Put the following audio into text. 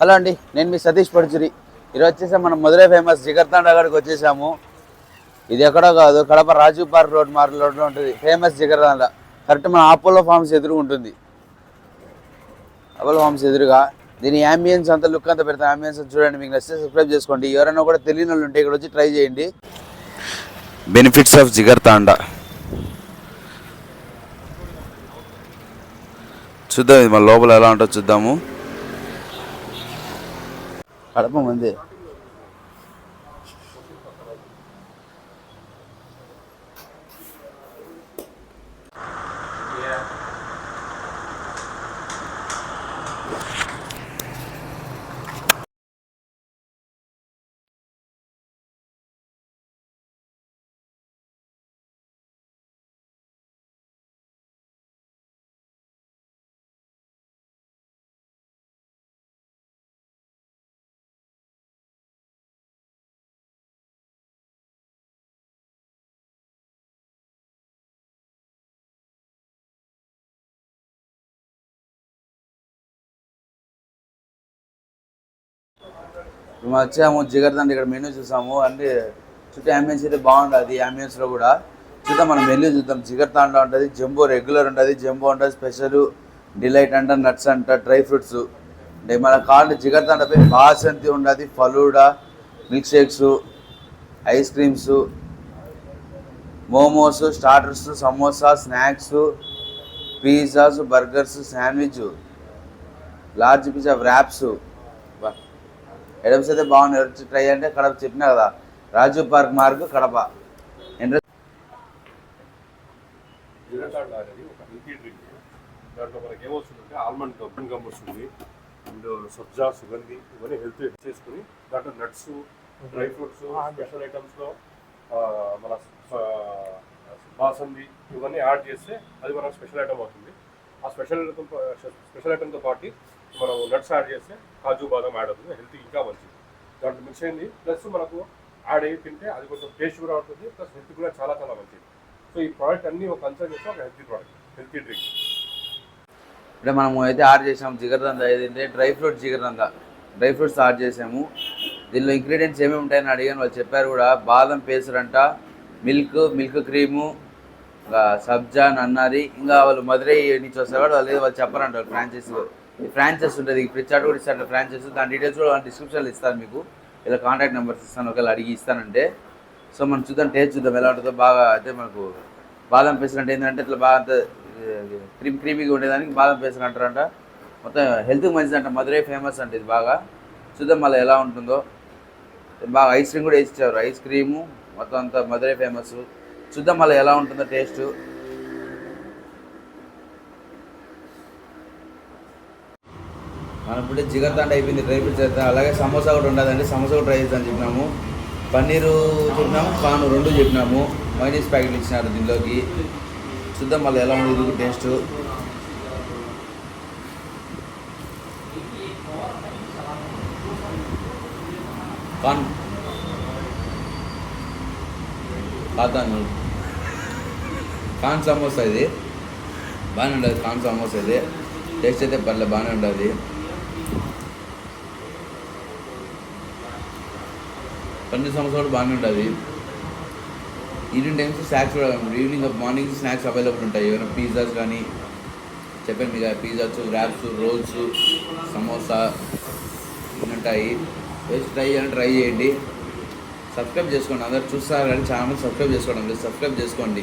Hello అండి, నేను మీ సతీష్ పడుచురి. ఈరోజు వచ్చేసి మనం మధురై ఫేమస్ జిగర్తాండా కాడికి వచ్చేసాము. ఇది ఎక్కడో కాదు, కడప రాజీవ్ పార్క్ రోడ్ రోడ్లో ఉంటుంది ఫేమస్ జిగర్తాండా. కరెక్ట్ మన అపోలో ఫార్మ్స్ ఎదురుగా ఉంటుంది. అపోలో ఫార్మ్స్ ఎదురుగా దీని అంబియన్స్ అంతా లుక్ అంతా పెడతాం. అంబియన్స్ చూడండి, మీకు నచ్చితే సబ్స్క్రైబ్ చేసుకోండి. ఎవరైనా కూడా తెలియని వాళ్ళు ఉంటే ఇక్కడ వచ్చి ట్రై చేయండి. బెనిఫిట్స్ ఆఫ్ జిగర్తాండా చూద్దాం. ఇది మన లోపల ఎలా ఉంటుందో చూద్దాము. కడప మంది మేము వచ్చాము జిగర్తాండా. ఇక్కడ మెనూ చూసాము. అంటే చుట్టూ అంబియన్స్ అయితే బాగుంటుంది. అంబియన్స్లో కూడా చూద్దాం, మనం మెనూ చూద్దాం. జిగర్తాండా ఉంటుంది, జంబో రెగ్యులర్ ఉంటుంది, జంబో ఉంటుంది, స్పెషల్, డిలైట్ అంట, నట్స్ అంట, డ్రై ఫ్రూట్స్ అంటే మన కాళ్ళు. జిగర్తాండా పై బాసంతి ఉంటుంది, falooda, milk shakes, ice creams, momos, starters, samosa, snacks, pizzas, burgers, sandwich, large pizza, wraps. Items అయితే బాగున్నాయి. వచ్చి ట్రై అంటే కడప చెప్పినా కదా, రాజీవ్ పార్క్ మార్గ్ కడప. జిగర్తాండా అనేది ఒక హెల్తీ డ్రింక్. దాంట్లో మనకి ఏమొస్తుందంటే ఆల్మండ్ గమ్ వస్తుంది, అండ్ సబ్జా, సుగంధి, ఇవన్నీ హెల్త్ చేసుకుని దాంట్లో నట్స్, డ్రై ఫ్రూట్స్, స్పెషల్ ఐటమ్స్లో మన బాసంది ఇవన్నీ యాడ్ చేస్తే అది మనకు స్పెషల్ ఐటమ్ అవుతుంది. ఆ స్పెషల్ ఐటమ్తో పాటు మనం నట్స్ యాడ్ చేస్తే కాజు బాదం యాడ్ అవుతుంది, హెల్త్ ఇంకా మంచిది. దాంట్లో మిక్స్ అయింది, ప్లస్ మనకు యాడ్ అయ్యి తింటే అది కొంచెం టేస్ట్ కూడా ఉంటుంది, ప్లస్ హెల్త్ కూడా చాలా చాలా మంచిది. సో ఈ ప్రోడక్ట్ అన్నీ ఒక కన్సర్న్ చేస్తే ఒక హెల్తీ ప్రోడక్ట్, హెల్తీ డ్రింక్. అంటే మనము అయితే ఆర్డర్ చేసాము జిగర్తాండా. ఏదంటే dry fruit Jigarthanda, dry fruits order చేసాము. దీనిలో ఇంగ్రీడియంట్స్ ఏమేమి ఉంటాయని అడిగాను, వాళ్ళు చెప్పారు కూడా. బాదం పేసరంట, మిల్క్ క్రీము, ఇంకా సబ్జా, నన్నారి, ఇంకా వాళ్ళు మధురై నుంచి వస్తారు కూడా వాళ్ళు చెప్పారంట. ఫ్రాంచైస్ ఉంటుంది, ఫ్లిప్కార్ట్ కూడా ఇస్తారు ఫ్రాంచైస్. దాని డీటెయిల్స్ కూడా డిస్క్రిప్షన్లో ఇస్తాను మీకు. ఇలా కాంటాక్ట్ నెంబర్స్ ఇస్తాను, ఒకవేళ అడిగి ఇస్తానంటే. సో మనం చూద్దాం, టేస్ట్ చూద్దాం ఎలా ఉంటుందో. బాగా అయితే మనకు బాదం పేసర్ అంటే ఏంటంటే ఇట్లా బాగా అంత క్రీమీగా ఉండేదానికి బాదం పేసర్ అంటారంట. మొత్తం హెల్త్కి మంచిదంట, మధురై ఫేమస్ అంటే ఇది. బాగా చూద్దాం మళ్ళీ ఎలా ఉంటుందో. బాగా ఐస్ క్రీమ్ కూడా వేసిచ్చారు, ఐస్ క్రీము మొత్తం అంతా మధురై ఫేమస్. చూద్దాం మళ్ళీ ఎలా ఉంటుందో టేస్ట్. మనం ఇప్పుడు జిగర్తాండా అయిపోయింది, డ్రై ఫ్రూట్స్ చేస్తాం. అలాగే సమోసా కూడా ఉండదండి, సమోసా కూడా ట్రై చేద్దాం చెప్పినాము. పన్నీరు చెప్పినాము, పాను 2 చెప్పినాము. మైనీస్ ప్యాకెట్లు ఇచ్చినారు దీనిలోకి. చూద్దాం మళ్ళీ ఎలా ఉంది టేస్ట్. కాన్ సమోసా ఇది బాగానే ఉండదు. కాన్ సమోసా ఇది టేస్ట్ అయితే పర్లేదు, బాగానే ఉంటుంది. పన్నీర్ సమోసా కూడా బాగానే ఉంటుంది. ఈవినింగ్ టైమ్స్ స్నాక్స్ కూడా, మార్నింగ్ స్నాక్స్ అవైలబుల్ ఉంటాయి. ఏమైనా పిజ్జాస్ కానీ చెప్పాను మీకు, పిజ్జాస్, ర్యాప్స్, రోల్స్, సమోసా ఇవి ఉంటాయి. వేసి ట్రై చేయండి. సబ్స్క్రైబ్ చేసుకోండి. అందరు చూస్తారు కానీ ఛానల్ సబ్స్క్రైబ్ చేసుకోండి. సబ్స్క్రైబ్ చేసుకోండి.